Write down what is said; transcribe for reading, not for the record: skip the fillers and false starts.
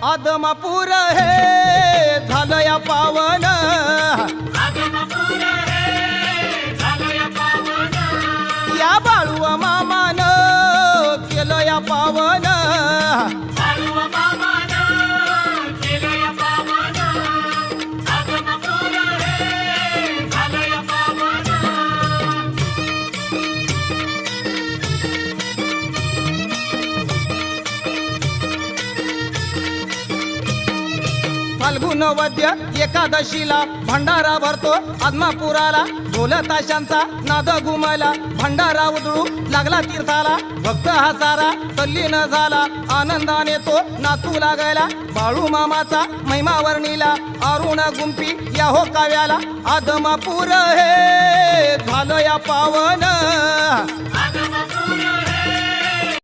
आदमापूर हे झालं या पावन, या बाळू मामान केलं या पावन, फाल्गुन वद्य एकादशीला भंडारा भरतो आदमापुराला, ढोल ताशांचा नाद घुमला, भंडारा उधळू लागला तीर्थाला, भक्त हा सारा तल्लीन झाला, आनंदाने तो नाचू लागला, बाळू मामाचा महिमा वर्णीला, अरुण गुंपी या हो काव्याला, आदमापूर हे झालं या पावन.